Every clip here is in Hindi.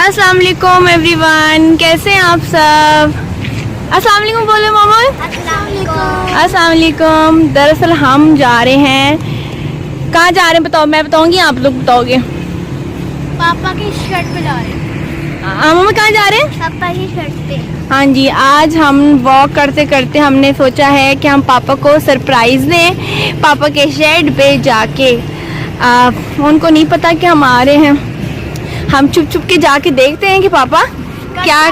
अस्सलाम वालेकुम एवरीवन, कैसे हैं आप सब? अस्सलाम वालेकुम बोलो मामूल। अस्सलाम वालेकुम। दरअसल हम जा रहे हैं, कहाँ जा रहे हैं बताओ? मैं बताऊंगी, आप लोग बताओगे? पापा की शर्ट पे जा रहे हैं। मामा कहाँ जा रहे हैं? पापा की शर्ट पे। हाँ जी, आज हम वॉक करते करते हमने सोचा है कि हम पापा को सरप्राइज दें पापा के शेड पे जाके। उनको नहीं पता कि हम आ रहे हैं। हम चुप चुप के जाके देखते हैं कि पापा क्या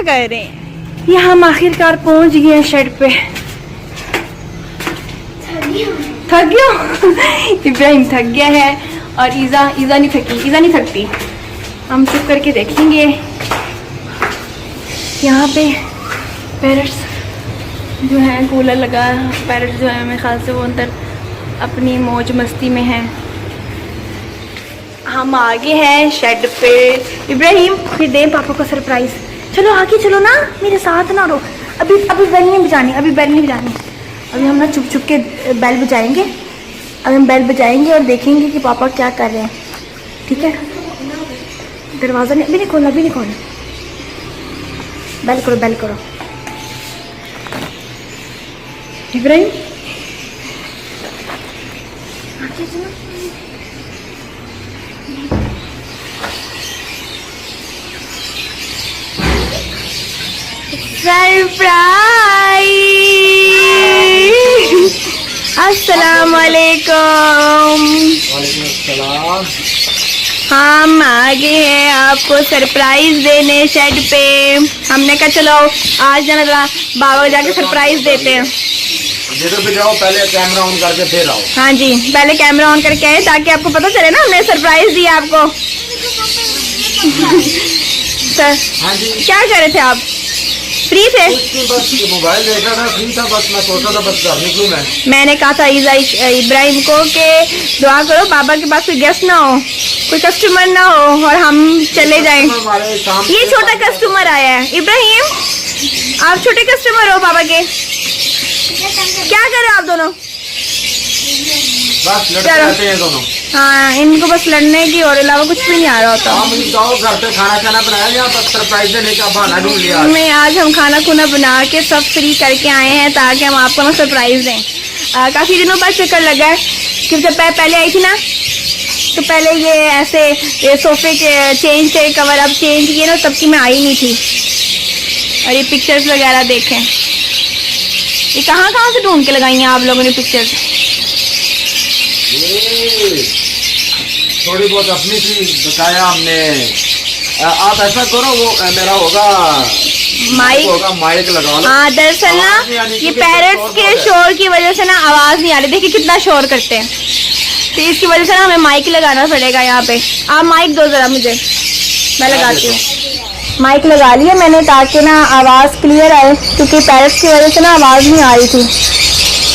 कर रहे हैं। ये हम आखिरकार पहुंच गए हैं शेड पे। थक गया इब्राहिम थक गया है और ईजा नहीं थकती। हम चुप करके देखेंगे। यहाँ पे पैरट्स जो है, कूलर लगा, पैरट्स जो है मेरे ख्याल से वो अंदर अपनी मौज मस्ती में हैं। हम आगे हैं शेड पे। इब्राहिम फिर दें पापा को सरप्राइज। चलो आगे चलो ना, मेरे साथ ना रहो। अभी बेल नहीं बजानी, अभी हम ना चुप चुप के बेल बजाएंगे। अब हम बेल बजाएंगे और देखेंगे कि पापा क्या कर रहे हैं। ठीक है, दरवाज़ा नहीं अभी नहीं खोला। बेल करो इब्राहिम। आगे चलो। सरप्राइज। अस्सलाम वालेकुम। हम आगे हैं आपको सरप्राइज देने शेड पे। हमने कहा चलो आज जरा बाबा जाके सरप्राइज देते हैं। जिधर भी जाओ पहले कैमरा ऑन करके फिर आओ। हाँ जी, पहले कैमरा ऑन करके आए ताकि आपको पता चले ना हमने सरप्राइज दिया आपको। सर हाँ जी, क्या कर रहे थे आप? फ्री थे? बस मोबाइल देख रहा था, फ्री था, बस मैं सोचा था बस घर निकलूं मैं। मैंने कहा था इब्राहिम को कि दुआ करो बाबा के पास कोई गेस्ट ना हो, कोई कस्टमर ना हो और हम चले जाएं। ये छोटा कस्टमर आया है। इब्राहिम आप छोटे कस्टमर हो बाबा के। क्या कर रहे हो आप दोनों? बस लड़ते रहते हैं दोनों। हाँ, इनको बस लड़ने की और अलावा कुछ भी नहीं आ रहा होता। जाओ घर पे खाना बनाया, यहाँ पर सरप्राइज देने का बहाना ढूंढ लिया। मैं आज हम खाना खुना बना के सब फ्री करके आए हैं ताकि हम आपको ना सरप्राइज दें। काफ़ी दिनों बाद चक्कर लगा है कि जब पहले आई थी ना, तो पहले ये सोफे के चेंज के कवर अब चेंज किए ना, तब की मैं आई नहीं थी। और ये पिक्चर्स वगैरह देखें, ये कहाँ से ढूंढ के लगाई हैं आप लोगों ने पिक्चर्स? थोड़ी बहुत अपनी थी बताया हमने। आप ऐसा करो, वो मेरा होगा माइक लगा लो। हाँ, दरअसल ना ये पैरट्स के शोर की वजह से ना आवाज़ नहीं आ रही। देखिए कितना शोर करते हैं, तो इसकी वजह से ना हमें माइक लगाना पड़ेगा यहाँ पे। आप माइक दो ज़रा मुझे, मैं लगाती हूँ। माइक लगा लिया मैंने ताकि ना आवाज़ क्लियर आए, क्योंकि पैरट्स की वजह से ना आवाज़ नहीं आ रही थी।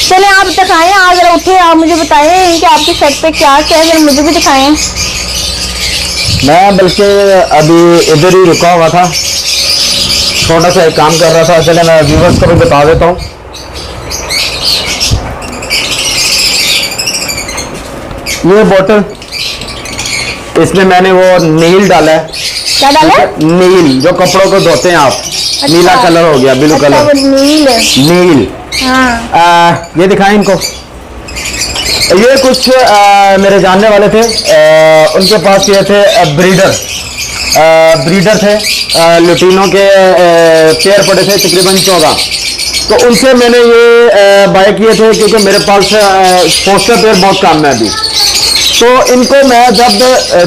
चले आप दिखाएं, आप जरा उठे, आप मुझे बताएं कि आपके सेट पे क्या है, जरा मुझे भी दिखाएं। मैं बल्कि अभी इधर ही रुका हुआ था, छोटा सा एक काम कर रहा था। चले मैं व्यूअर्स को भी बता देता हूँ। ये बोतल, इसमें मैंने वो नील डाला है। क्या डाला है? नील, जो कपड़ों को धोते हैं आप। अच्छा। नीला कलर हो गया, ब्लू कलर। वो नील है। नील। हाँ। ये दिखाएं इनको। ये कुछ मेरे जानने वाले थे, उनके पास ये थे ब्रीडर थे, लुटीनों के पेयर पड़े थे तकरीबन 14। तो उनसे मैंने ये बाय किए थे, क्योंकि मेरे पास पोस्टर पेयर बहुत काम है अभी। तो इनको मैं जब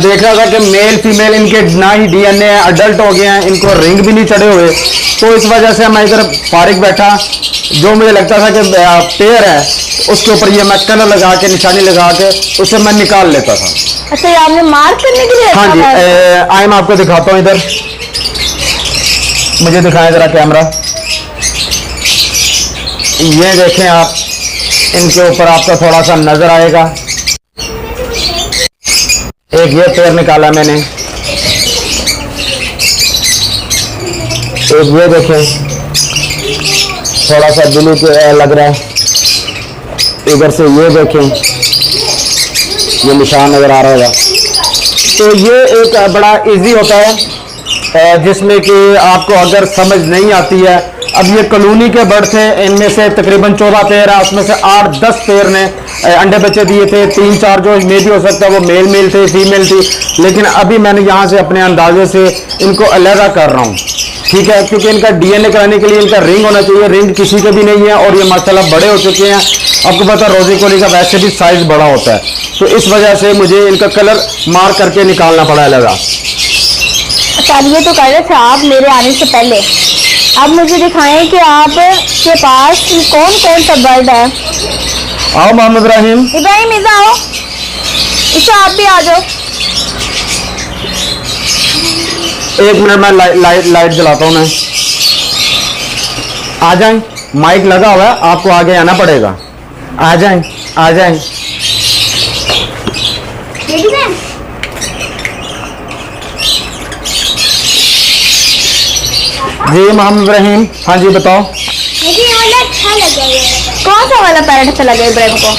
देख रहा था कि मेल फीमेल इनके ना ही डीएनए अडल्ट हो गए हैं, इनको रिंग भी नहीं चढ़े हुए, तो इस वजह से मैं इधर फारिग बैठा। जो मुझे लगता था कि पेयर है, उसके ऊपर ये मैं कलर लगा के, निशानी लगा के उसे मैं निकाल लेता था। अच्छा, ये आपने मार्क करने के लिए? हाँ जी, आए मैं आपको दिखाता हूँ। इधर मुझे दिखाएं जरा कैमरा। ये देखें आप, इनके ऊपर आपका थोड़ा सा नजर आएगा। एक ये पेड़ निकाला मैंने, एक ये देखें थोड़ा सा ब्लू लग रहा है। इधर से ये देखें, ये निशान नजर आ रहा होगा। तो ये एक बड़ा इजी होता है जिसमें कि आपको अगर समझ नहीं आती है। अब ये कॉलोनी के बर्ड थे, इनमें से तकरीबन 14 पेयर है, उसमें से 8-10 पेयर ने अंडे बच्चे दिए थे। 3-4 जो मे भी हो सकता है वो मेल थे, फीमेल थी, लेकिन अभी मैंने यहाँ से अपने अंदाजे से इनको अलग कर रहा हूँ, ठीक है, क्योंकि इनका डीएनए कराने के लिए इनका रिंग होना चाहिए। रिंग किसी के भी नहीं है और ये माशाल्लाह बड़े हो चुके हैं। आपको पता है रोजी कोली का वैसे भी साइज बड़ा होता है, तो इस वजह से मुझे इनका कलर मार करके निकालना पड़ा लगा। चलिए तो कर रहे थे आप मेरे आने से पहले। अब मुझे दिखाएं कि आपके पास कौन कौन सा बर्ड है। आओ मोहम्मद इब्राहिम, इधर आओ, इसे आप भी आ जाओ। एक मिनट में लाइट जलाता हूँ मैं। आ जाएं, माइक लगा हुआ है, आपको आगे आना पड़ेगा। आ जाएं, आ जाएं। जी मोहम्मद इब्राहिम, हाँ जी बताओ। मुझे ये वाला अच्छा लगा ये वाला। कौन सा वाला पैरेट अच्छा लगा इब्राहिम को?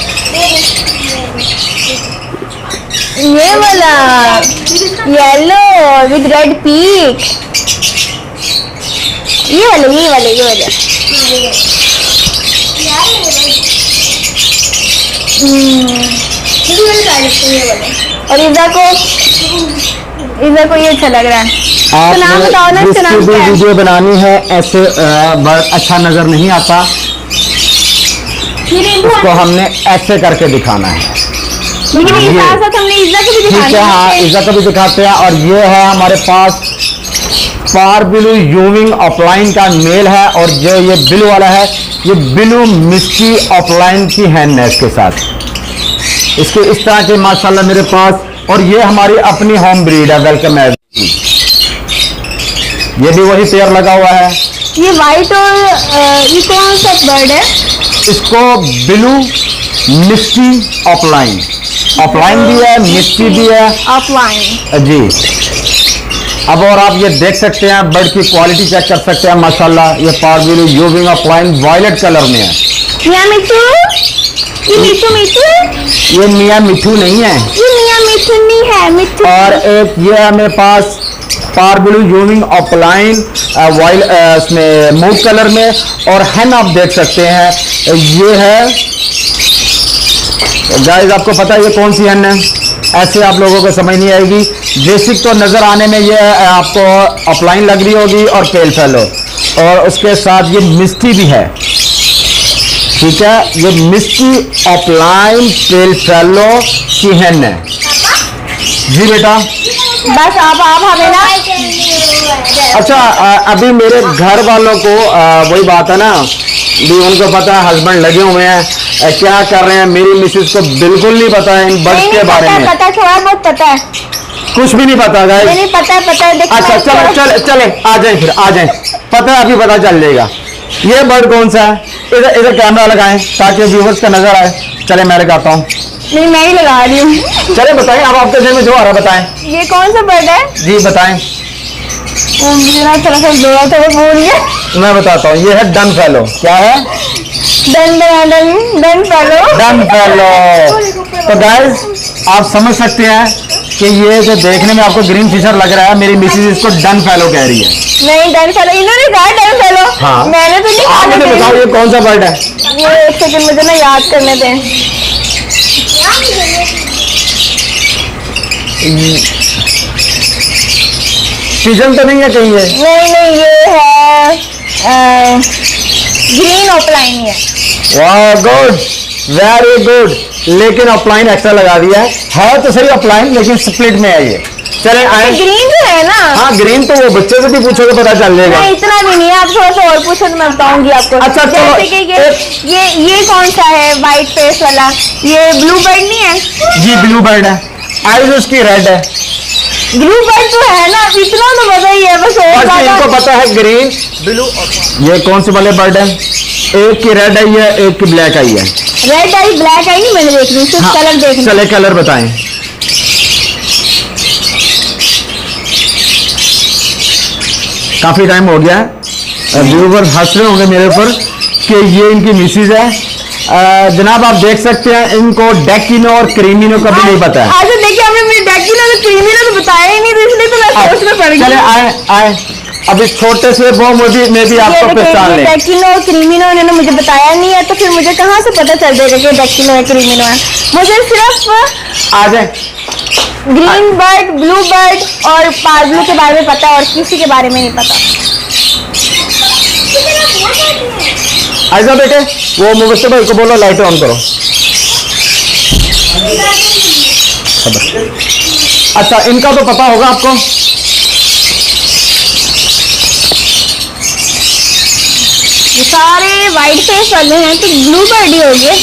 ये वाला येलो विद रेड पीक, ये वाले। और इधर को ये अच्छा लग रहा है। तो नाम बताओ ना, इसका नाम जिसकी भी क्या है? वीडियो बनानी है ऐसे बर्ड अच्छा नजर नहीं आता, उसको हमने ऐसे करके दिखाना है। लेकिन ये- इसके साथ साथ हमने इज्जा को भी ठीक दिखाना है, हाँ है। इज्जत भी दिखाते हैं। और ये है हमारे पास पारबिलू यूविंग ऑफलाइन का मेल है, और जो ये बिलू वाला है ये बिलू मिस्टी ऑफलाइन की हैन है इसके साथ। इसके इस तरह के माशाल्लाह मेरे पास, और ये हमारी अपनी होम ब्रीड है, वेलकम है। ये भी वही पेयर लगा हुआ है। ये वाइट और ये कौन सा बर्ड है? इसको बिलू मिस्टी ऑफलाइन, ऑफलाइन भी है, मिस्टी भी है ऑफलाइन। जी। अब और आप ये देख सकते हैं, बर्ड की क्वालिटी चेक कर सकते हैं। माशाल्लाह ये पारबिलू यूविंग ऑफलाइन वायलेट कलर में है। मियाँ मिठू, ये मिठू ये मियाँ मिठू नहीं है, ये मियाँ मिठू नहीं है, मिठू। और एक ये है मेरे पास पारबिलू यूविंग ऑफलाइन वाइल इसमें मूव कलर में, और हैन आप देख सकते हैं ये है। गाइस आपको पता है ये कौन सी हैन है? ऐसे आप लोगों को समझ नहीं आएगी। बेसिक तो नजर आने में ये आपको ऑफलाइन लग रही होगी और पेल फेलो, और उसके साथ ये मिस्टी भी है, ठीक है। ये मिस्टी ऑफलाइन पेल फेलो की हैन है। जी बेटा। बस आप हमें ना, अच्छा अभी मेरे घर वालों को वही बात है ना, भी उनको पता है हस्बैंड लगे हुए हैं क्या कर रहे हैं। मेरी मिसेस को बिल्कुल नहीं पता है इन बर्ड्स नहीं के बारे में, पता थोड़ा बहुत पता है। कुछ भी नहीं पता गाइस। नहीं पता है देखो। अच्छा चले आ जाए, फिर आ जाए, पता है अभी पता चल जाएगा। ये बर्ड कौन सा है? इधर कैमरा लगाएं ताकि व्यूवर्स का नजर आए। चले मैं लगाता हूँ। नहीं मैं ही लगा रही हूँ। चले बताएं, अब आपके जेब में जो आ रहा बताएं। ये कौन सा बर्ड है? जी बताएं। वो मुझे ना थोड़ा सा दौड़ा था, वो भूल गया। मैं बताता हूँ, ये है डन फेलो। क्या है? Done fellow. Done fellow. तो गाइस आप समझ सकते हैं कि ये जो देखने में आपको ग्रीन फिशर लग रहा है, मेरी मिसेज इसको डन फेलो कह रही है। नहीं डन फेलो, इन्होंने कहा डन फेलो। हाँ। मैंने तो नहीं आप मुझे बताओ ये कौन सा बर्ड है? ये एक सेकंड मुझे ना याद करने दें। पिजन तो नहीं है कहीं ये? नहीं ये है ग्रीन ऑफलाइन ही है। वाह गुड, वेरी गुड। लेकिन ऑफलाइन एक्स्ट्रा लगा दिया है तो सही ऑफलाइन, लेकिन स्प्लिट में है ये। चले आए। ग्रीन जो है ना, हाँ ग्रीन तो वो बच्चे से भी पूछोगे पता चल जाएगा। नहीं इतना भी नहीं है, आप थोड़ा सा और पूछो तो मैं बताऊंगी आपको। अच्छा, तो जैसे कि ये कौन सा है वाइट फेस वाला? ये ब्लू बर्ड नहीं है? जी ब्लू बर्ड है, आइज उसकी रेड है। ब्लू बर्ड तो है ना, इतना तो पता ही है बस। और और इनको पता है ग्रीन ब्लू। ये कौन से वाले बर्ड है? एक की रेड आई है, एक की ब्लैक आई है। रेड आई ब्लैक आई नहीं मैंने देख ली, सिर्फ कलर देख ली। चले कलर बताएं। काफी टाइम हो गया है, व्यूवर हंस रहे होंगे मेरे ऊपर कि ये इनकी मिसेज है। जनाब आप देख सकते हैं इनको डेकिनो और क्रीमिनो का भी नहीं पता है। अच्छा देखिए, आपने मेरे डेकिनो क्रीमिनो तो बताया ही नहीं, तो इसलिए तो मैं सोच में पड़ गई। चले आए आए, अब इस छोटे से वो में भी आपको पहचान ले। डेकिनो और क्रीमिनो इन्होंने मुझे बताया नहीं है, तो फिर मुझे कहाँ से पता चल जाएगा कि डेकिनो है क्रीमिनो है। मुझे सिर्फ आ जाए। ग्रीन बर्ड, ब्लू बर्ड और पार्बलू के बारे में पता है, और किसी के बारे में नहीं पता। आजा बेटे, वो मुबस्सिर भाई को बोलो लाइट ऑन करो। अच्छा, इनका तो पता होगा आपको। ये सारे वाइट फेस वाले हैं, तो ब्लू बर्ड ही हो गए।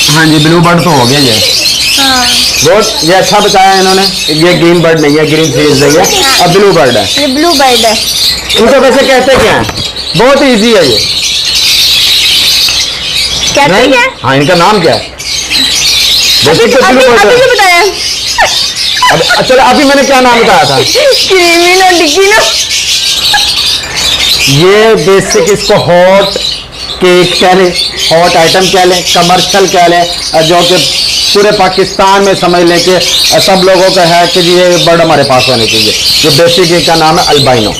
हाँ जी, ब्लू बर्ड तो हो गया ये। हाँ, बहुत ये अच्छा बताया इन्होंने। ये ग्रीन बर्ड नहीं है, ग्रीन फेस नहीं है, अब ब्लू बर्ड है। ये ब्लू बर्ड है। इनको वैसे कहते क्या है? बहुत इजी है ये। कहते नहीं? क्या? हाँ, इनका नाम क्या है? अभी तो अभी ब्लू बर्ड अभी है। जो बताया चलो, अभी मैंने क्या नाम बताया था? क्रीमिनो डिकिनो। ये बेसिक इसको हॉट केक कह लें, हॉट आइटम कह लें, कमर्शियल कह लें, जो कि पूरे पाकिस्तान में समझ लें कि सब लोगों का है कि ये बर्ड हमारे पास होने चाहिए। जो बेसिक एक का नाम है अल्बाइनो।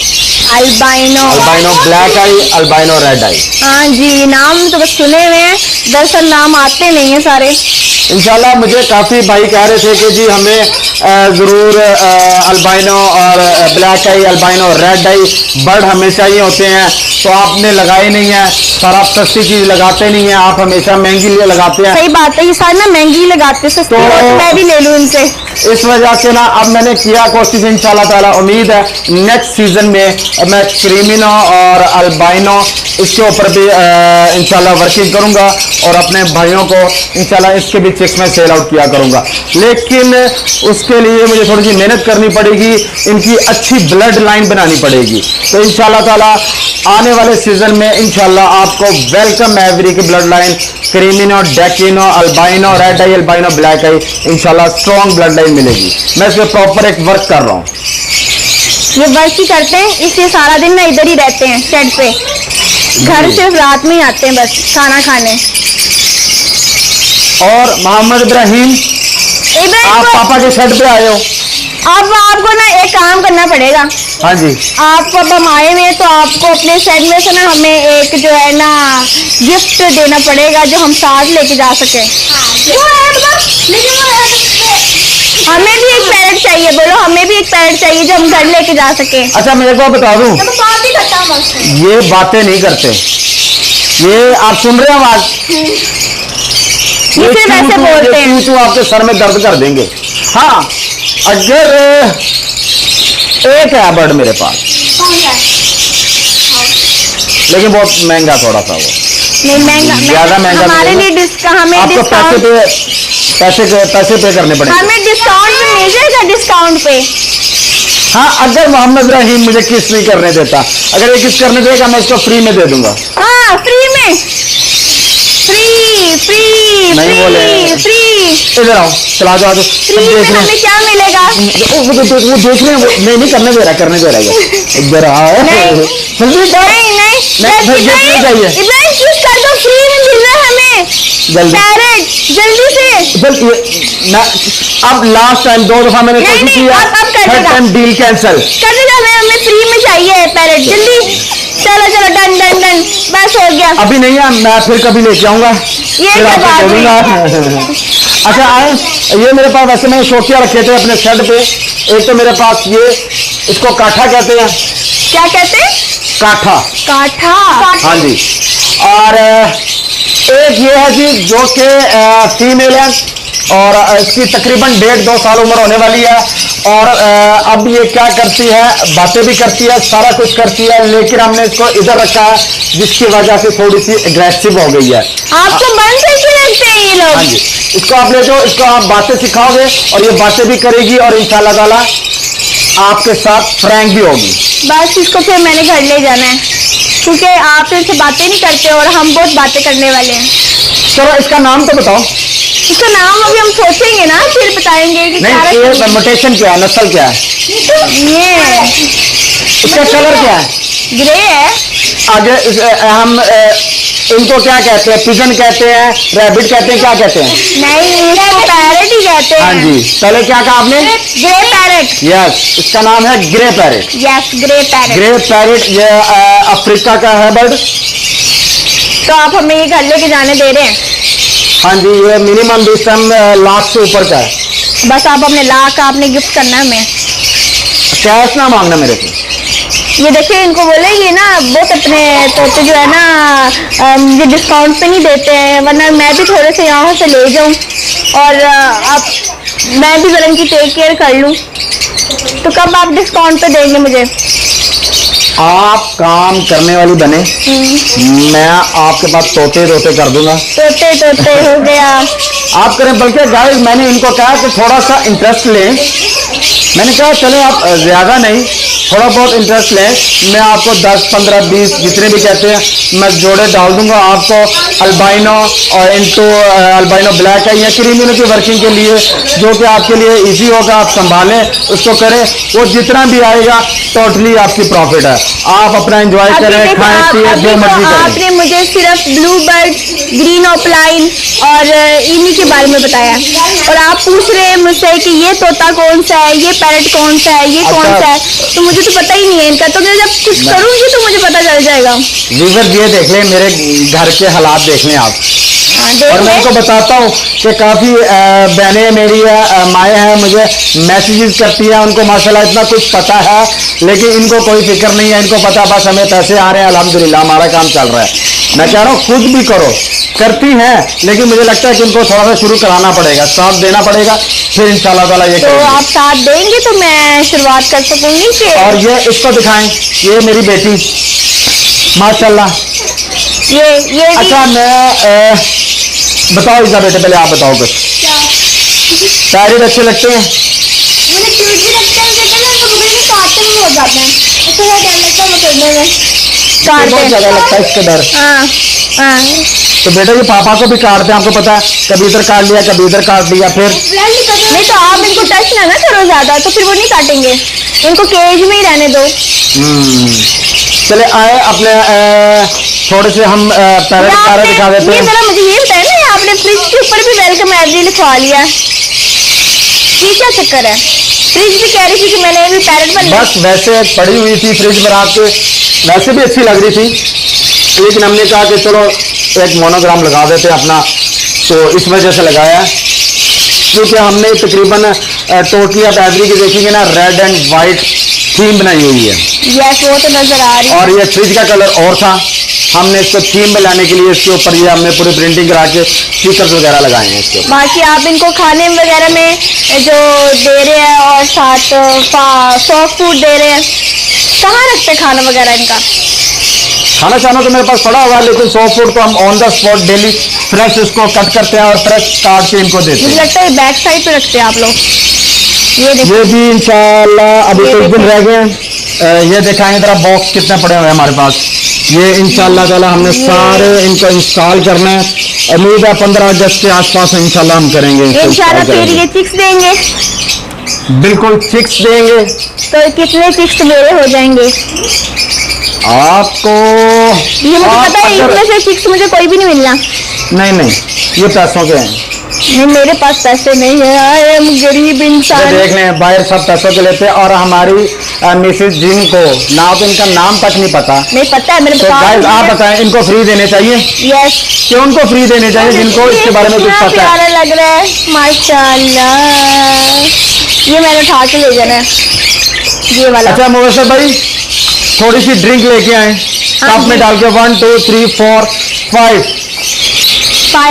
अल्बाइनो। अल्बाइनो ब्लैक आई, अल्बाइनो रेड आई। हाँ जी, नाम तो बस सुने हुए हैं, दरअसल नाम आते नहीं है सारे। इंशाल्लाह मुझे काफ़ी भाई कह रहे थे कि जी हमें ज़रूर अल्बाइनो और ब्लैक आई, अल्बाइनो रेड आई बर्ड हमेशा ही होते हैं, तो आपने लगाए नहीं है। सर, आप सस्ती चीज़ लगाते नहीं है, आप हमेशा महंगी लगाते हैं। सही बात है, ये सारे ना महंगी लगाते हैं, सस्ती हो तो मैं भी ले लूँ इनसे। इस वजह से ना अब मैंने किया कोशिश, इंशाल्लाह ताला उम्मीद है नेक्स्ट सीजन में मैं क्रीमिनो और अल्बाइनो इसके ऊपर भी इंशाल्लाह वर्किंग करूंगा और अपने भाइयों को इंशाल्लाह इसके भी चेक में सेल आउट किया करूंगा। लेकिन उसके लिए मुझे थोड़ी सी मेहनत करनी पड़ेगी, इनकी अच्छी ब्लड लाइन बनानी पड़ेगी। तो इंशाल्लाह ताला आने वाले सीजन में इंशाल्लाह आपको वेलकम एवरी की ब्लड लाइन क्रीमिनो, डेकिनो, अल्बाइनो रेड आई, अल्बाइनो ब्लैक आई, इंशाल्लाह स्ट्रॉन्ग ब्लड लाइन मिलेगी। मैं इस पर प्रॉपर एक वर्क कर रहा हूँ। ये वर्क ही करते हैं, इसलिए सारा दिन ना इधर ही रहते हैं शेड पे। घर सिर्फ रात में ही आते हैं बस खाना खाने। और मोहम्मद इब्राहिम, आप पापा के शेड पे आए हो? अब आपको ना एक काम करना पड़ेगा। हाँ जी। आपको अब हम आए हुए हैं, तो आपको अपने शेड में से ना हमें एक जो है ना गिफ्ट देना पड़ेगा, जो हम साथ लेके जा सके। हमें भी एक पैरेट चाहिए, बोलो हमें भी एक पैरेट चाहिए जो हम घर लेके जा सके। अच्छा, मैं एक बात बता दूं, ये बातें नहीं करते, ये आप सुन रहे हैं आवाज, ये सिर्फ ऐसे बोलते हैं। तो आपके सर में दर्द कर देंगे। हाँ, अगर एक है बर्ड मेरे पास, लेकिन बहुत महंगा थोड़ा सा, वो नहीं महंगा, ज्यादा महंगा हमारे नहीं लिए हमें आपको पैसे पे करने पड़ेंगे। हमें डिस्काउंट पे मिल जाएगा, डिस्काउंट पे। हाँ, अगर मोहम्मद रहीम मुझे किस नहीं करने देता, अगर ये किस करने देगा मैं इसको फ्री में दे दूंगा। हाँ, फ्री में, फ्री फ्री नहीं बोले। फ्री इधर आओ, चला जाओ, फ्री में हमें क्या मिलेगा? वो देख रहे हैं, नहीं करने दे रहा, करने दे रहा है। इधर आओ, नहीं जल्दी चाहिए, इब्राहिम चूज कर दो, फ्री में मिल रहा है हमें जल्दी पैरेट, जल्दी से। जल्दी ना, अब लास्ट टाइम 2 दफा मैंने नहीं, कोशिश नहीं, किया, अब कर थर्ड देगा। टाइम डील कैंसिल कर देगा, हमें फ्री में चाहिए पैरेट, जल्दी। चलो चलो, डन डन डन, बस हो गया। अभी नहीं है, मैं फिर कभी लेके आऊंगा, ये फिर क्या आपको बात बोलूंगा। अच्छा आए, ये मेरे पास वैसे मैंने शौकिया रखे थे अपने शेड पे। एक तो मेरे पास ये, इसको काठा कहते हैं। क्या कहते हैं? काठा। काठा। हाँ जी। और एक ये है जी जो कि फीमेल है और इसकी तकरीबन 1.5-2 साल उम्र होने वाली है। और अब ये क्या करती है, बातें भी करती है, सारा कुछ करती है, लेकिन हमने इसको इधर रखा है जिसकी वजह से थोड़ी सी एग्रेसिव हो गई है। आपको मन से क्यों लगते हैं ये लोग? हाँ जी, इसको आप ले जाओ, इसको आप बातें सिखाओगे और ये बातें भी करेगी और इंशाल्लाह ताला आपके साथ फ्रैंक भी होगी। बस इसको फिर मैंने घर ले जाना है, क्योंकि आप तो इससे बातें नहीं करते और हम बहुत बातें करने वाले हैं। चलो इसका नाम तो बताओ। इसका नाम अभी हम सोचेंगे ना, फिर बताएंगे कि नहीं, ये म्यूटेशन क्या है, नस्ल क्या है, ये इसका कलर क्या है? ग्रे है। आगे हम इनको क्या कहते हैं? पिजन कहते हैं, रैबिट कहते हैं, क्या कहते हैं? नहीं, इसको पैरेट ही कहते हैं। हाँ जी, पहले क्या कहा आपने? Grey parrot. यस, इसका नाम है grey parrot. Yes, grey parrot. Grey parrot ये अफ्रीका का है बर्ड। तो आप हमें ये घर लेके जाने दे रहे हैं? हाँ जी, ये मिनिमम इस टाइम लाख से ऊपर का है। बस आप अपने लाख का आपने गिफ्ट करना है हमें। कैश ना मांगना मेरे से। ये देखिए, इनको बोले ये ना बहुत अपने तोते जो है ना ये डिस्काउंट पे नहीं देते हैं, वरना मैं भी थोड़े से यहाँ से ले जाऊँ और आप मैं भी जरा इनकी टेक केयर कर लूँ। तो कब आप डिस्काउंट पे देंगे मुझे? आप काम करने वाली बने, मैं आपके पास तोते तोते कर दूंगा। तोते तोते हो गया। आप करें, बल्कि गाइस मैंने इनको कहा कि थोड़ा सा इंटरेस्ट लें। मैंने कहा चले आप ज्यादा नहीं, थोड़ा बहुत इंटरेस्ट लें, मैं आपको 10, 15, 20 जितने भी कहते हैं मैं जोड़े डाल दूंगा आपको। अल्बाइनो और इनटू अल्बाइनो ब्लैक है, या क्रीमिनो की वर्किंग के लिए जो कि आपके लिए इजी होगा, आप संभालें उसको करें, वो जितना भी आएगा टोटली आपकी प्रॉफिट है। आप अपना एंजॉय करें, खाएं पिए, जो मर्जी करें। आपने मुझे सिर्फ ब्लू बर्ड, ग्रीन ऑफलाइन और इन्हीं के बारे में बताया, और आप पूछ रहे हैं मुझसे कि ये तोता कौन सा है, ये पैरेट कौन सा है, ये कौन सा है, तो मुझे तो पता ही नहीं है इनका। तो मैं जब कुछ करूंगी तो मुझे पता चल जाएगा। व्यूअर ये देख लें, मेरे घर के हालात देख लें आप। और मैं उनको बताता हूँ कि काफ़ी बहनें मेरी है, माएँ हैं, मुझे मैसेजेस करती हैं, उनको माशाल्लाह इतना कुछ पता है, लेकिन इनको कोई फिक्र नहीं है। इनको पता बस हमें पैसे आ रहे हैं, अल्हम्दुलिल्लाह हमारा काम चल रहा है। मैं कह रहा हूँ खुद भी करो, करती हैं, लेकिन मुझे लगता है कि इनको थोड़ा सा शुरू कराना पड़ेगा, साथ देना पड़ेगा, फिर इंशाल्लाह ताला ये तो करेंगे। आप साथ देंगे तो मैं शुरुआत कर सकूंगी कि। और ये इसको दिखाएं, ये मेरी बेटी माशाल्लाह। ये भी। अच्छा मैं बताओ इधर बेटे, पहले आप बताओ कुछ। पैरेट अच्छे लगते हैं? मुझे क्यूट भी लगता है, कहते हैं ना कभी कभी काटते भी हो जाते हैं, इससे क्या डर लगता है पकड़ने में। बहुत ज्यादा लगता है इसके डर। हाँ हाँ। तो बेटा ये पापा को भी काटते हैं, आपको पता है, कभी इधर काट लिया, कभी इधर काट लिया, फिर नहीं तो आप इनको टच ना करो ज्यादा, तो फिर वो नहीं काटेंगे, इनको केज में ही रहने दो। चले आए अपने थोड़े से हम पैरेट पैरेट दिखा देते ये हैं। जरा मुझे ये बताया ना, आपने फ्रिज के ऊपर भी वेलकम एवरी लिखवा लिया, ये क्या चक्कर है? फ्रिज भी कह रही थी कि मैंने भी पैरेट बन बस वैसे पड़ी हुई थी फ्रिज में रात के, वैसे भी अच्छी लग रही थी, लेकिन हमने कहा कि चलो एक मोनोग्राम लगा देते हैं अपना, तो इस वजह से लगाया। क्योंकि हमने तकरीबन टोटली आप एवरी की देखेंगे ना, रेड एंड वाइट थीम बनाई हुई है। यस, वो तो नजर आ रही है। और ये फ्रिज का कलर और था, हमने इसको थीम में लाने के लिए इसके ऊपर ये हमने पूरी प्रिंटिंग करा के स्टिकर्स वगैरह लगाए हैं इसके ऊपर। बाकी आप इनको खाने वगैरह में जो दे रहे हैं और साथ सॉफ्ट फूड दे रहे हैं, कहाँ रखते हैं खाना वगैरह इनका? खाना चाना तो मेरे पास पड़ा हुआ है, लेकिन सॉफ्ट फूड तो हम on the spot daily fresh उसको कट करते हैं और फ्रेश काट के इनको देते मुझे हैं। लगता है बैक साइड पे रखते हैं आप लोग। ये देखिए, ये भी इंशाल्लाह अभी ये कुछ दिन रह गए हैं। ये दिखाएं जरा बॉक्स कितने पड़े हुए हैं हमारे पास। ये इंशाल्लाह ताला हमने सारे इनको इंस्टॉल करना है, उम्मीद है 15 अगस्त के आसपास इंशाल्लाह हम करेंगे। इंशाल्लाह फिर ये चिक्स देंगे। बिल्कुल चिक्स देंगे। तो कितने चिक्स मेरे हो जाएंगे? आपको ये मुझे आप पता है, अगर- इनमें से चिक्स मुझे कोई भी नहीं मिलना। नहीं नहीं, ये पैसों के हैं। नहीं, मेरे पास पैसे नहीं है, आई एम गरीब ये इंसान। देख लें, बाहर सब पैसों के लेते हैं, और हमारी मिसेज जिन को ना तो इनका नाम तक नहीं पता। नहीं पता है, मैंने तो गाइस आप बताया। बताएं, इनको फ्री देने चाहिए यस, कि उनको फ्री देने चाहिए जिनको इसके बारे में कुछ कितना पता है? प्यारा लग रहा है, माशाल्लाह। ये मैंने उठा के ले जाना है, ये वाला। अच्छा मुबशर भाई, थोड़ी सी ड्रिंक लेके आए, कप में डाल के 1 2 3 4 5।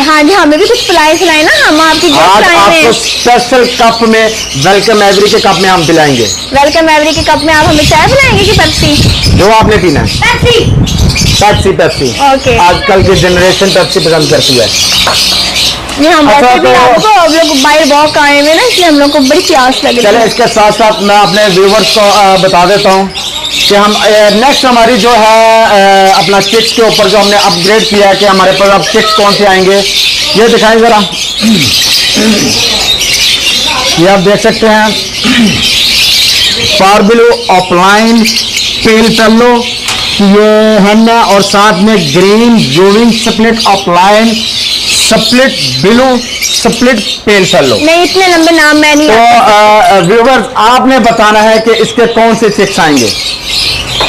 हाँ जी, हमें भी कुछ पिलाए ना, हम आपकी आज गेस्ट आए आपको हैं। स्पेशल कप में, वेलकम एवरी के कप में हम पिलाएंगे। वेलकम एवरी के कप में आप हमें चाय पिलाएंगे कि पेप्सी? जो आपने पीना है। पेप्सी। पेप्सी। ओके। आजकल की जनरेशन पेप्सी पसंद करती है। नहीं, हम अच्छा, वैसे भी तो- आपको, हम लोग बाहर वॉक आए हुए ना, इसलिए हम लोग को बड़ी प्यास लग रही चले है। इसके साथ साथ मैं अपने व्यूवर्स को बता देता हूँ कि हम नेक्स्ट हमारी जो है अपना चिक्स के ऊपर जो हमने अपग्रेड किया है, कि हमारे पास अब चिक्स कौन से आएंगे, ये दिखाएं जरा। ये आप देख सकते हैं, पारबिलो ऑफलाइन पेल पेलो कि ये हैन है, और साथ में ग्रीन यूविंग split offline split blue split pale fellow. नहीं, इतने लंबे नाम मैं नहीं तो व्यूवर्स आपने बताना है कि इसके कौन से चिक्स आएंगे।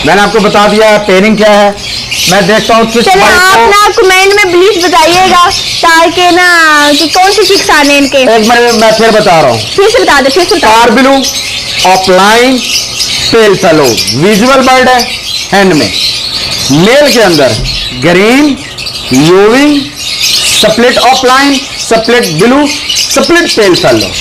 मैंने आपको बता दिया पेयरिंग क्या है। मैं देखता हूँ किस चलिए आप ना कमेंट में प्लीज बताइएगा ताकि ना कि कौन सी चिक्स आने इनके। एक मिनट मैं फिर बता रहा हूँ, फिर से बता दे, फिर से बता star blue offline pale fellow visual bird है हैंड में। मेल के अंदर ग्रीन यूविंग split offline split blue split pale fellow,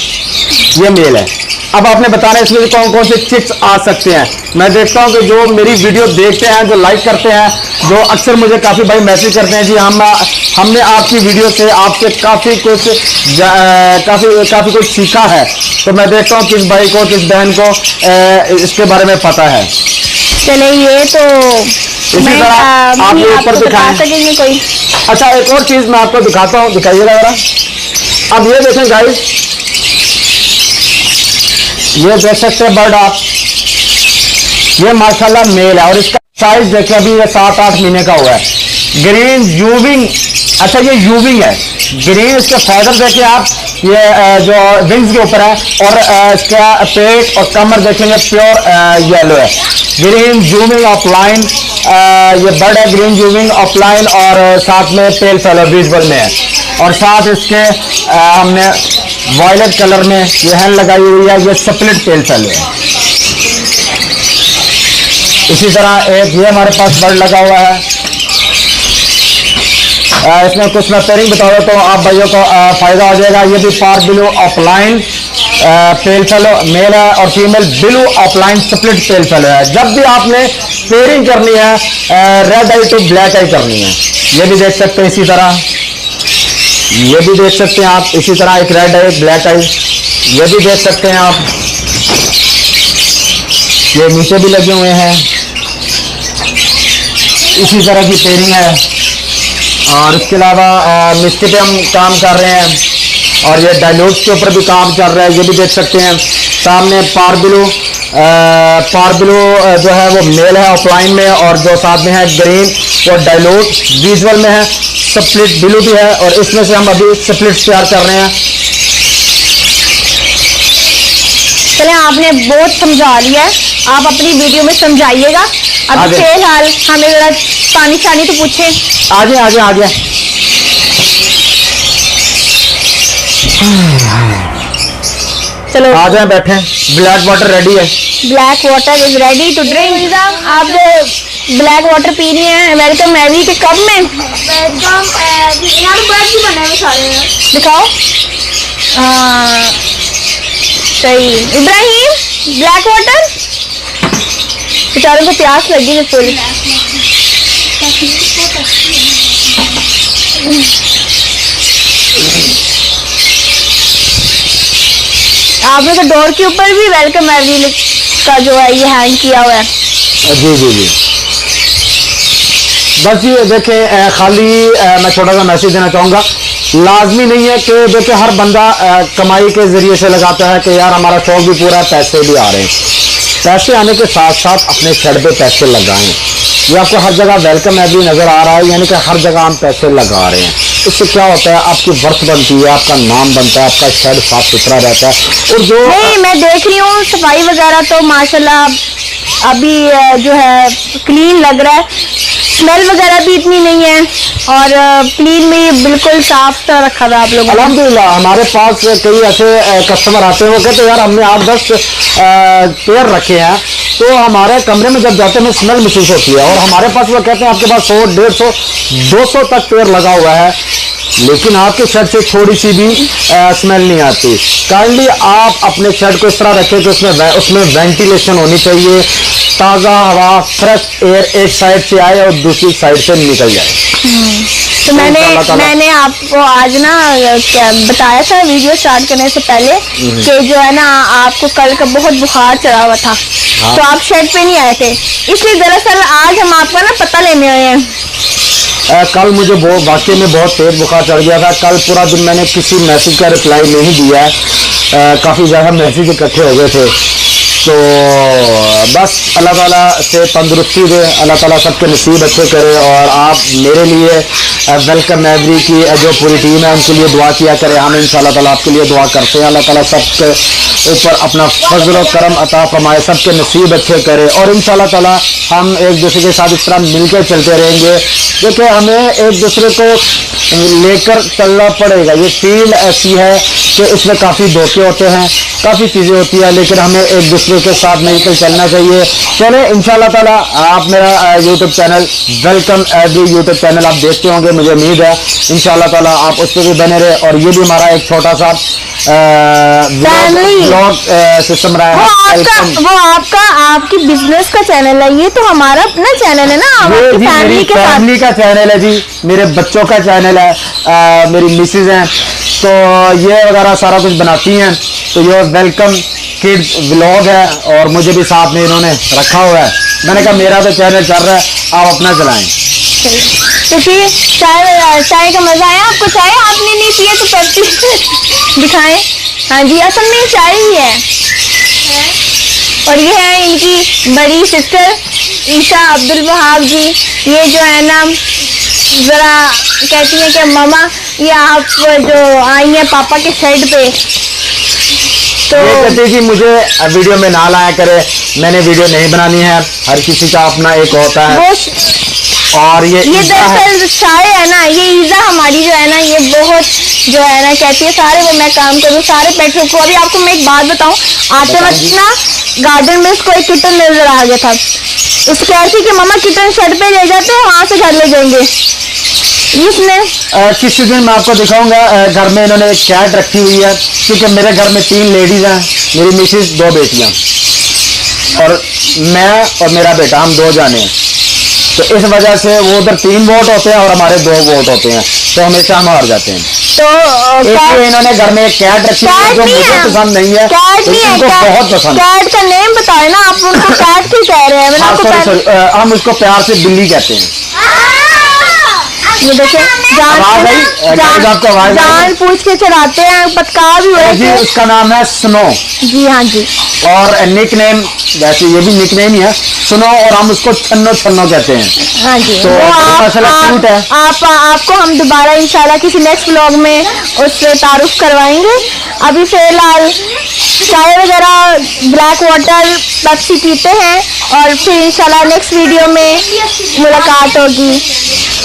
ये मेल है। अब आपने बताना है इसमें कौन कौन से चिक्स आ सकते हैं। मैं देखता हूं कि जो मेरी वीडियो देखते हैं, जो लाइक करते हैं, जो अक्सर मुझे काफ़ी भाई मैसेज करते हैं, जी हमने आपकी वीडियो से आपसे काफ़ी कुछ सीखा है। तो मैं देखता हूं किस भाई को किस बहन को इसके बारे में पता है। चले ये तो इसी तरह आप ये ऊपर दिखाएं। सकेंगे कोई। अच्छा एक और चीज़ मैं आपको दिखाता हूँ, दिखाइएगा जरा। अब ये देखें गाइस, ये देख सकते हैं बर्ड आप, ये माशाल्लाह मेल है और इसका साइज देखिए अभी ये 7-8 महीने का हुआ है। ग्रीन यूविंग, अच्छा ये यूविंग है। ग्रीन इसके फैदर देखिए आप, ये जो विंग्स के ऊपर है, और इसका पेट और कमर देखेंगे प्योर येलो है। ग्रीन यूविंग ऑफलाइन, ये बर्ड है ग्रीन यूविंग ऑफलाइन, और साथ में पेल फेलो विजुअल में है, और साथ इसके हमने वायलेट कलर में ये हैंड लगाई हुई है, ये स्प्लिट पेल फेलो है। इसी तरह एक ये हमारे पास बर्ड लगा हुआ है, इसमें कुछ मैं पेयरिंग बता रहा तो आप भाइयों को फायदा हो जाएगा। ये भी पार blue offline pale fellow male है, और female blue offline split pale fellow है। जब भी आपने पेयरिंग करनी है red eye to black eye करनी है, ये भी देख सकते हैं। इसी तरह ये भी देख सकते हैं आप, इसी तरह एक रेड आई ब्लैक आई, ये भी देख सकते हैं आप। ये नीचे भी लगे हुए हैं, इसी तरह की पेयरिंग है। और इसके अलावा मिस्टी पे हम काम कर रहे हैं, और ये डायलूट्स के ऊपर भी काम चल रहा है, ये भी देख सकते हैं। सामने पार ब्लू जो है वो मेल है ऑफलाइन में, और जो साथ में है ग्रीन वो डायलूट विजुअल में है। स्प्लिट ब्लू भी है, और इसमें से हम अभी स्प्लिट तैयार कर रहे हैं। चले आपने बहुत समझा लिया है, आप अपनी वीडियो में समझाइएगा। अब फिलहाल हमें जरा पानी शानी तो पूछे। आगे आगे आगे चलो आ जाए, बैठे। ब्लैक वाटर रेडी है, black water is ready to drink. आप ब्लैक वाटर पी रही हैं वेलकम मैवी के कप में। वेलकम यहाँ पे बर्ड भी बने हुए सारे हैं। दिखाओ। सही इब्राहिम, ब्लैक वाटर। बेचारों को प्यास लगी है फुल। आपने तो डोर के ऊपर भी वेलकम मैवी का जो है ये हैंग किया हुआ है। जी जी जी। बस ये देखें, खाली मैं छोटा सा मैसेज देना चाहूँगा, लाजमी नहीं है कि देखिए हर बंदा कमाई के ज़रिए से लगाता है कि यार हमारा शौक भी पूरा है, पैसे भी आ रहे हैं। पैसे आने के साथ साथ अपने शेड पे पैसे लगाएं। ये आपको हर जगह वेलकम है भी नज़र आ रहा है, यानी कि हर जगह हम पैसे लगा रहे हैं। इससे क्या होता है, आपकी वर्थ बनती है, आपका नाम बनता है, आपका शेड साफ सुथरा रहता है। और जो नहीं, मैं देख रही हूँ सफाई वगैरह तो माशाल्लाह अभी जो है क्लीन लग रहा है, स्मेल वगैरह भी इतनी नहीं है, और क्लीन में ये बिल्कुल साफ सा रखा हुआ आप लोगों ने। अल्हम्दुलिल्लाह हमारे पास कई ऐसे कस्टमर आते हैं, वो कहते हैं यार हमने 8-10 पेयर रखे हैं, तो हमारे कमरे में जब जाते हैं स्मेल महसूस होती है। और हमारे पास वो कहते हैं आपके पास 100, 150, 200 तक पेयर लगा हुआ है, लेकिन आपके शेड से थोड़ी सी भी स्मेल नहीं आती। काइंडली आप अपने शेड को इस तरह रखें कि उसमें वेंटिलेशन होनी चाहिए, ताज़ा हवा फ्रेश एयर एक साइड से आए और दूसरी साइड से निकल जाए। तो मैंने आपको आज ना क्या बताया था वीडियो स्टार्ट करने से पहले कि जो है ना आपको कल का बहुत बुखार चढ़ा हुआ था। हाँ। तो आप शेड पे नहीं आए थे, इसलिए दरअसल आज हम आपका ना पता लेने आए हैं। कल मुझे वाकई में बहुत तेज बुखार चढ़ गया था। कल पूरा दिन मैंने किसी मैसेज का रिप्लाई नहीं दिया है, काफ़ी ज़्यादा मैसेज इकट्ठे हो गए थे। तो बस अल्लाह ताला से तंदुरुस्ती दे, अल्लाह ताला सबके नसीब अच्छे करे। और आप मेरे लिए वेलकम एवरी की जो पूरी टीम है उनके लिए दुआ किया करें। हम इंशाल्लाह ताला आपके लिए दुआ करते हैं। अल्लाह ताला सबके ऊपर अपना फजल और करम अता फरमाए, सबके नसीब अच्छे करे। और इंशाल्लाह ताला हम एक दूसरे के साथ इस तरह मिलकर चलते रहेंगे। देखिए हमें एक दूसरे को लेकर चलना पड़ेगा। ये फील्ड ऐसी है कि इसमें काफ़ी धोखे होते हैं, काफ़ी चीज़ें होती है, लेकिन हमें एक दूसरे के साथ मिलकर चलना चाहिए। चले इंशाल्लाह ताला आप मेरा YouTube channel welcome every YouTube channel आप देखते होंगे, मुझे उम्मीद है इंशाल्लाह ताला आप उस पर भी बने रहे। और ये भी हमारा एक छोटा सा ब्लॉग सिस्टम रहा है। वो आपका आपकी बिजनेस का चैनल है, ये तो हमारा अपना चैनल है ना, हम ये आपकी जी फैमिली मेरी के साथ। फैमिली का चैनल है जी, मेरे बच्चों का चैनल है, मेरी मिसेज हैं तो ये वगैरह सारा कुछ बनाती हैं। तो ये वेलकम किड्स व्लॉग है और मुझे भी साथ में इन्होंने रखा हुआ है। मैंने कहा मेरा तो चैनल चल रहा है, आप अपना चलाएं। तो फिर चाय का मजा आया आपको? चाय आपने नहीं पिया तो पेप्सी दिखाएं। हाँ जी, असल में चाय ही है। और ये है इनकी बड़ी सिस्टर ईशा अब्दुल वहाब जी। ये जो है ना जरा कहती है कि मामा ये आप जो आई हैं पापा के शेड पे, तो ये कहती है कि मुझे वीडियो में ना लाया करे, मैंने वीडियो नहीं बनानी है, हर किसी का अपना एक होता है। और ये दरअसल चाय है ना, ये ईजा हमारी जो है ना, ये बहुत जो है ना कहती है सारे वो मैं काम करूँ सारे पेट्रोल को। अभी आपको मैं एक बात बताऊं, आते वक्त ना गार्डन में इसको एक किटन नजर आ गया था। इस कह रही थी कि मामा किटन शेड पे ले जाते हैं, वहां से घर ले जाएंगे। इसने किसी दिन मैं आपको दिखाऊंगा। घर में इन्होंने एक कैट रखी हुई है, क्योंकि मेरे घर में 3 लेडीज हैं, मेरी मिसेज 2 बेटियां और मैं और मेरा बेटा, हम 2 जाने हैं। तो इस वजह से वो उधर 3 वोट होते हैं और हमारे 2 वोट होते हैं, तो हमेशा हम हार जाते हैं। तो इसलिए इन्होंने घर में एक कैट रखी हुई है जो मुझे पसंद नहीं है, इनको बहुत पसंद है। कैट का नेम बताए ना, आप उनको कैट क्यों कह रहे हैं? मैंने आपको हम उसको प्यार से बिल्ली कहते हैं। ये देखें जान पूछ के चढ़ाते हैं, पटका भी हो जी, उसका नाम है स्नो। जी हाँ जी। और निक नेम वैसे ये भी निक नेम ही है स्नो, और हम उसको छन्नो छन्नो कहते हैं। हाँ जी। तो क्यूट है। आपको हम दोबारा इंशाल्लाह किसी नेक्स्ट व्लॉग में उससे तारुफ करवाएंगे। अभी फिलहाल चाय वगैरह ब्लैक वाटर पेप्सी पीते हैं और फिर इंशाल्लाह नेक्स्ट वीडियो में मुलाकात होगी।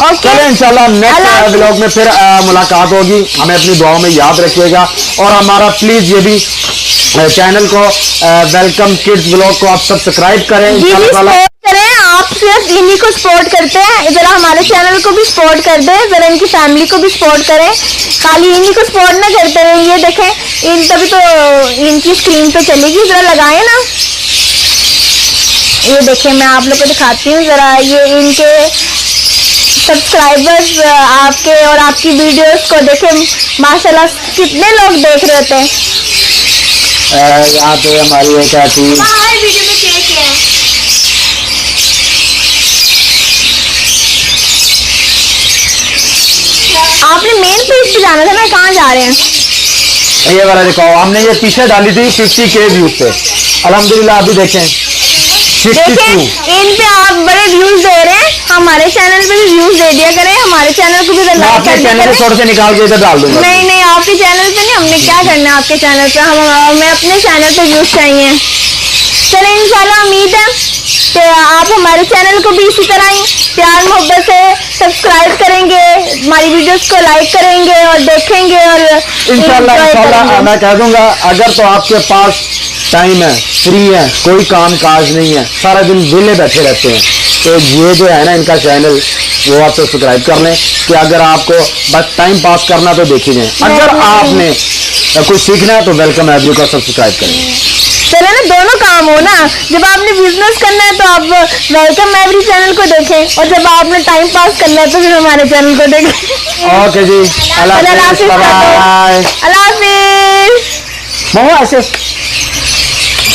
ओके, इंशाल्लाह नेक्स्ट व्लॉग में फिर मुलाकात होगी। हमें अपनी दुआओं में याद रखिएगा और हमारा प्लीज ये भी चैनल को वेलकम किड्स व्लॉग को आप सब्सक्राइब करें। आप सिर्फ इन्हीं को सपोर्ट करते हैं, जरा हमारे चैनल को भी सपोर्ट कर दें, जरा इनकी फैमिली को भी सपोर्ट करें, खाली इन्हीं को सपोर्ट ना करते रहे। ये देखें इन तभी तो इनकी स्क्रीन पे चलेगी, जरा लगाएं ना। ये देखें मैं आप लोग को दिखाती हूँ जरा, ये इनके सब्सक्राइबर्स आपके और आपकी वीडियोस को देखें, माशाल्लाह कितने लोग देख रहे होते हैं। यहाँ पे हमारी एक आती आपने मेन पेज पे जाना था ना, कहाँ जा रहे हैं? ये वाला दिखाओ, हमने ये टी-शर्ट डाली थी 50K व्यूज पे, अल्हम्दुलिल्लाह अभी देखें 62। इन पे आप बड़े व्यूज दे रहे हैं, हमारे चैनल पे भी व्यूज दे दिया करें, हमारे चैनल को भी आपके चैनल से थोड़े से निकाल के इधर डाल दूंगा। नहीं आपके चैनल पे नहीं, हमने क्या करना है आपके चैनल पे, हमें अपने चैनल पे व्यूज चाहिए। चले इंशाल्लाह उम्मीद है कि आप हमारे चैनल को भी इसी तरह ही प्यार मोहब्बत से सब्सक्राइब करेंगे, हमारी वीडियोस को लाइक करेंगे और देखेंगे और इंशाल्लाह मैं कह दूंगा अगर तो आपके पास टाइम है, फ्री है, कोई काम काज नहीं है, सारा दिन विले बैठे रहते हैं, तो ये जो है ना इनका चैनल वो आप सब्सक्राइब कर लें कि अगर आपको बस टाइम पास करना तो देख ही जाए। अगर आपने कुछ सीखना है तो वेलकम एवरी को सब्सक्राइब करें। चले ना, दोनों काम हो ना, जब आपने बिजनेस करना है तो आप वेलकम एवरी चैनल को देखें और जब आपने टाइम पास करना है तो फिर हमारे चैनल को देखें। ओके जी, अल्लाह हाफिज़। अल्लाह हाफिज़। मोह ऐसे